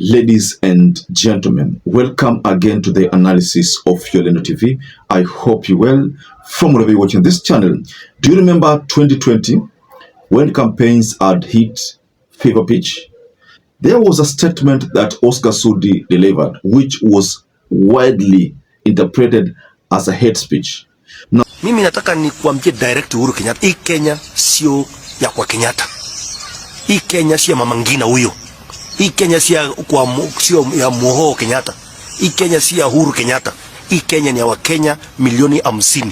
Ladies and gentlemen, welcome again to the analysis of YOLENO TV. I hope you well from wherever you're watching this channel. Do you remember 2020 when campaigns had hit fever pitch? There was a statement that Oscar Sudi delivered which was widely interpreted as a hate speech. Now, mimi nataka nikuambie direct Uhuru Kenyatta, hii Kenya sio ya kwa Kenyatta. Hii Kenya sio mama ngina huyo. Hii Kenya sio ya Moho Kenyatta. Hii Kenya sio ya Uhuru Kenyatta. Hii Kenya ni ya Wakenya milioni 50.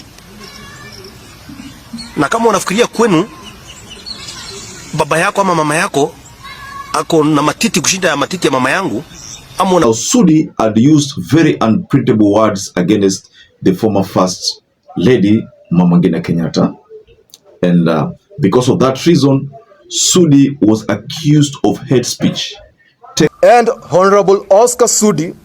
Na kama unafikiria kwenu baba yako ama mama yako ako na matiti kushinda ya matiti ya mama yangu, now Sudi had used very unprintable words against the former First Lady Mama Ngina Kenyatta, and because of that reason Sudi was accused of hate speech. And Honorable Oscar Sudi,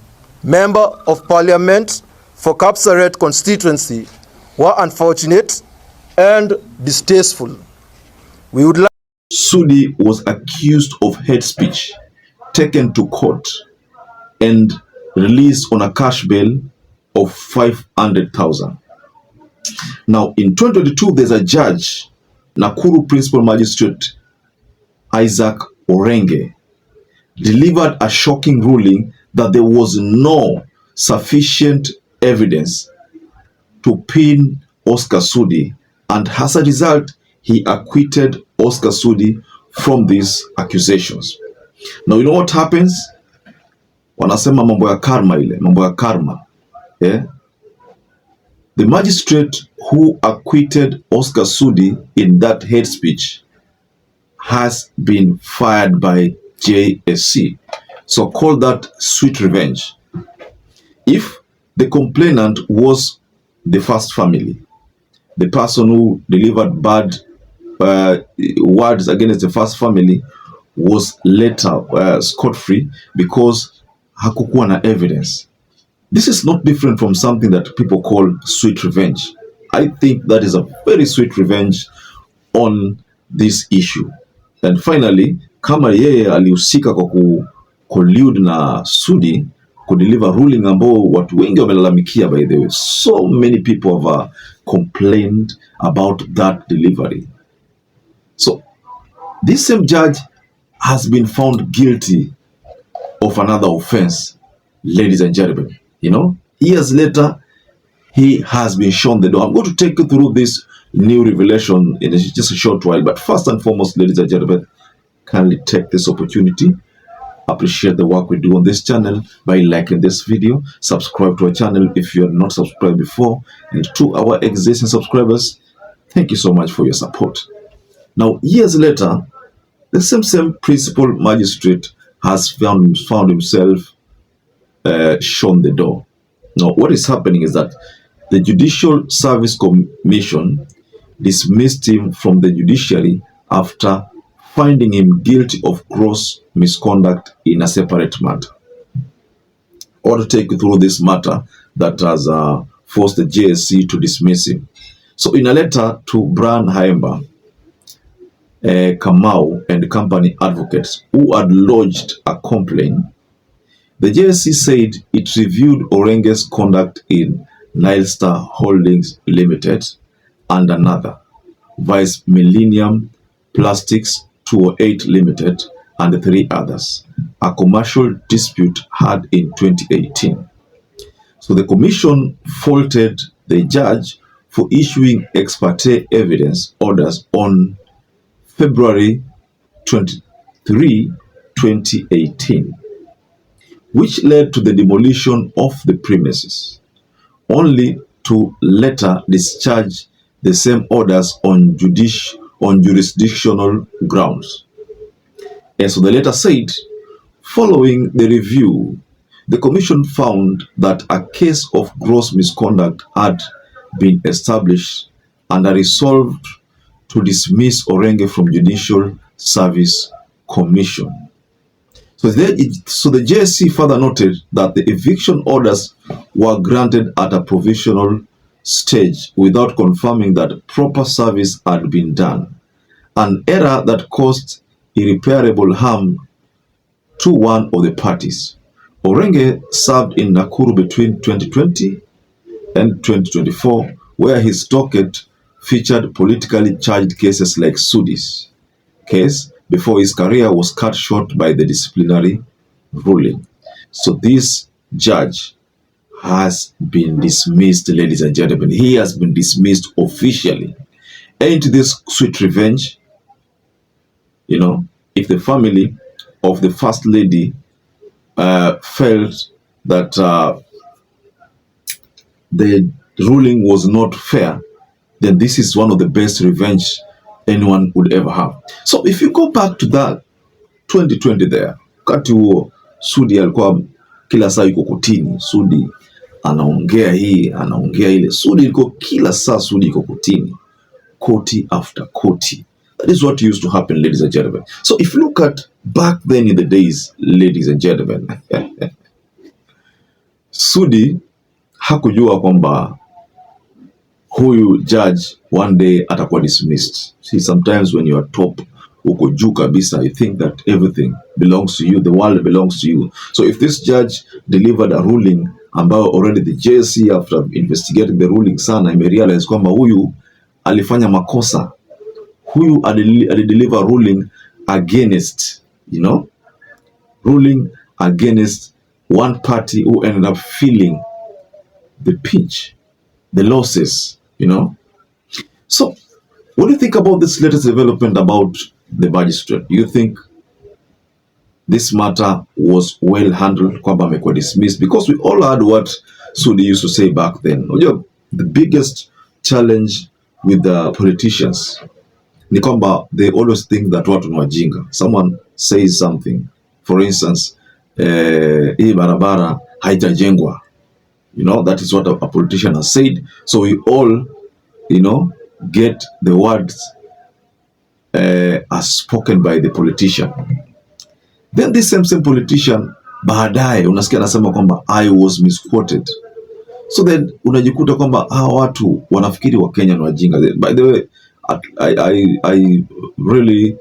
Member of Parliament for Kapsaret constituency, were unfortunate and distasteful. We would like Sudi was accused of hate speech, taken to court and released on a cash bail of 500,000. Now in 2022 there's a judge, Nakuru Principal Magistrate Isaac Orenge, delivered a shocking ruling that there was no sufficient evidence to pin Oscar Sudi, and as a result he acquitted Oscar Sudi from these accusations. Now you know what happens? Wanasema mambo ya karma ile, mambo ya karma. Yeah? The magistrate who acquitted Oscar Sudi in that hate speech has been fired by JSC. So call that sweet revenge. If the complainant was the first family, the person who delivered bad words against the first family was later scot-free because hakukuwa na evidence. This is not different from something that people call sweet revenge. I think that is a very sweet revenge on this issue. And finally, kama yeye alihusika kwa collude na Sudi kudeliver ruling ambao watu wengi wamelalamikia, by the way. So many people have complained about that delivery. So this same judge has been found guilty of another offense, ladies and gentlemen. You know, years later, he has been shown the door. I'm going to take you through this new revelation in just a short while. But first and foremost, ladies and gentlemen, kindly take this opportunity, appreciate the work we do on this channel by liking this video, subscribe to our channel if you are not subscribed before, and to our existing subscribers, thank you so much for your support. Now, years later, the same principal magistrate has found himself shown the door. Now, what is happening is that the Judicial Service Commission dismissed him from the judiciary after finding him guilty of gross misconduct in a separate matter. I want to take you through this matter that has forced the JSC to dismiss him. So in a letter to Brian Haemba, Kamau and company advocates who had lodged a complaint, the JSC said it reviewed Orenge's conduct in Nile Star Holdings Limited and another, Vice Millennium Plastics 208 Limited, and 3 others, a commercial dispute had in 2018. So the commission faulted the judge for issuing ex parte evidence orders on February 23, 2018, which led to the demolition of the premises, only to later discharge the same orders on jurisdictional grounds. And so the letter said, following the review, the commission found that a case of gross misconduct had been established and resolved to dismiss Orenge from Judicial Service Commission. So the JSC further noted that the eviction orders were granted at a provisional stage without confirming that proper service had been done, an error that caused irreparable harm to one of the parties. Orenge served in Nakuru between 2020 and 2024, where his docket featured politically charged cases like Sudi's case before his career was cut short by the disciplinary ruling. So this judge has been dismissed, ladies and gentlemen. He has been dismissed officially. Ain't this sweet revenge? You know, if the family of the first lady felt that the ruling was not fair, then this is one of the best revenge anyone would ever have. So if you go back to that 2020 there, wakati huo Sudi alikuwa kila saa yuko kotini. Sudi anaongea hii, anaongea ile. Sudi yuko kila saa, Sudi yuko kotini. Koti after koti. That is what used to happen, ladies and gentlemen. So if you look at back then in the days, ladies and gentlemen, Sudi hakujua kwamba huyu judge one day atakuwa dismissed. See, sometimes when you are top, uko juu kabisa, you think that everything belongs to you, the world belongs to you. So if this judge delivered a ruling ambayo already the JSC after investigating the ruling sana imerealize kwamba huyu alifanya makosa, huyu alideliver ruling against, you know, ruling against one party who ended up feeling the pinch, the losses, you know. So what do you think about this latest development about the magistrate? Do you think this matter was well handled, kwamba amekuwa dismissed? Because we all heard what Sudi used to say back then. The biggest challenge with the politicians ni kwamba they always think that watu ni wajinga. Someone says something, for instance, hii barabara haitajengwa. You know, that is what a politician has said. So we all, you know, get the words as spoken by the politician. Then this same politician baadaye unasikia anasema kwamba I was misquoted. So then unajikuta kwamba hawa watu wanafikiri wa Kenya ni wajinga. By the way, I really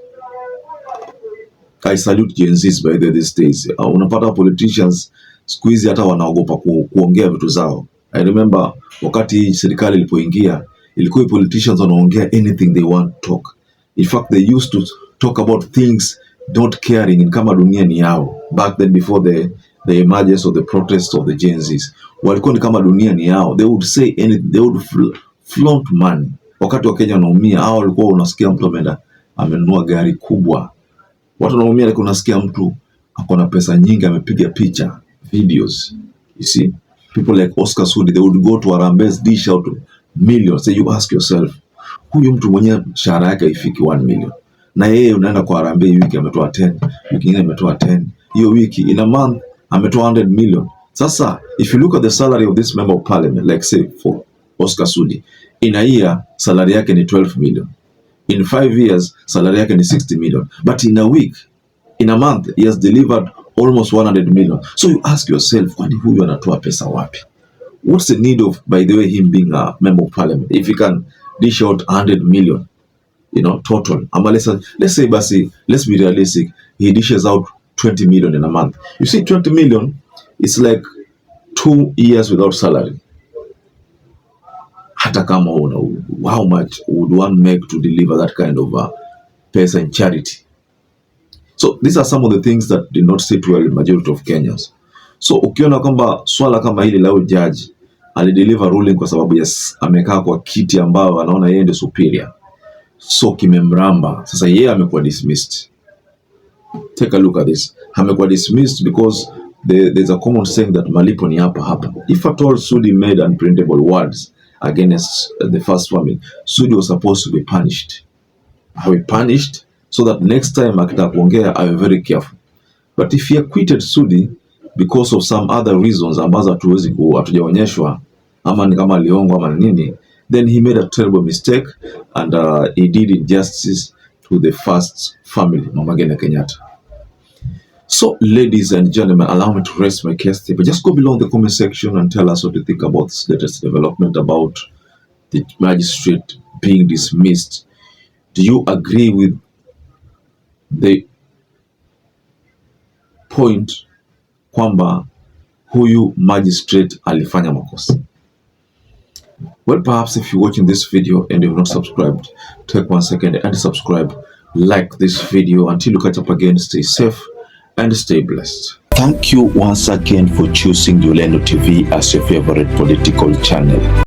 salute Gen Zs by these days. Unapata politicians siku hizi hata wanaogopa kuongea vitu zao. I remember wakati serikali ilipoingia, ilikuwa politicians wanaongea anything they want to talk. In fact, they used to talk about things not caring in kama dunia ni yao. Back then, before the emergence of the protests of the Gen Zs, walikuwa ni kama dunia ni yao. They would say anything, they would flaunt money. Wakati wa Kenya wanaumia, hao walikuwa unasikia mtu amenunua gari kubwa. Watu wanaumia, like unasikia mtu akona pesa nyingi, amepiga picha, videos. You see, people like Oscar Sudi, they would go to Harambes, dish out millions. So you ask yourself, huyu mtu mwenye mshahara yake ifiki 1 million, na yeye unaenda kwa Harambee, wiki ametoa 10, wiki nyingine ametoa 10, hiyo wiki in a month ametoa 100 million. Sasa if you look at the salary of this member of parliament, like say for Oscar Sudi, in a year salary yake ni 12 million. In 5 years salary yake ni 60 million. But in a week, in a month, he has delivered almost 100 million. So you ask yourself, kwani huyu anatoa pesa wapi? What's the need of, by the way, him being a member of parliament if he can dish out 100 million, you know, total? Let's say basi, let's be realistic, he dishes out 20 million in a month. You see, 20 million is like 2 years without salary. Hata kama how much would one make to deliver that kind of pesa in charity? So these are some of the things that did not sit well in majority of Kenyans. So ukiona kwamba swala kama hili la judge alideliver ruling kwa sababu yes, amekaa kwa kiti ambao anaona yeye ndio superior, so kimemramba, sasa yeye amekuwa dismissed. Take a look at this. Amekuwa dismissed because there's a common saying that malipo ni hapa hapa. If at all Sudi made unprintable words against the first family, Sudi was supposed to be punished. How he punished so that next time akitaka kuongea awe very careful. But if he acquitted Sudi because of some other reasons ambazo hatujaonyeshwa, ama ni kama aliongwa ama nini, then he made a terrible mistake and he did injustice to the first family, Mama Ngina Kenyatta. So ladies and gentlemen, allow me to rest my case here, but just go below in the comment section and tell us what you think about this latest development about the magistrate being dismissed. Do you agree with the point kwamba huyu magistrate alifanya makosa. Well, perhaps if you're watching this video and you've not subscribed, take 1 second and subscribe, like this video. Until you catch up again, stay safe and stay blessed. Thank you once again for choosing YOLENO TV as your favorite political channel.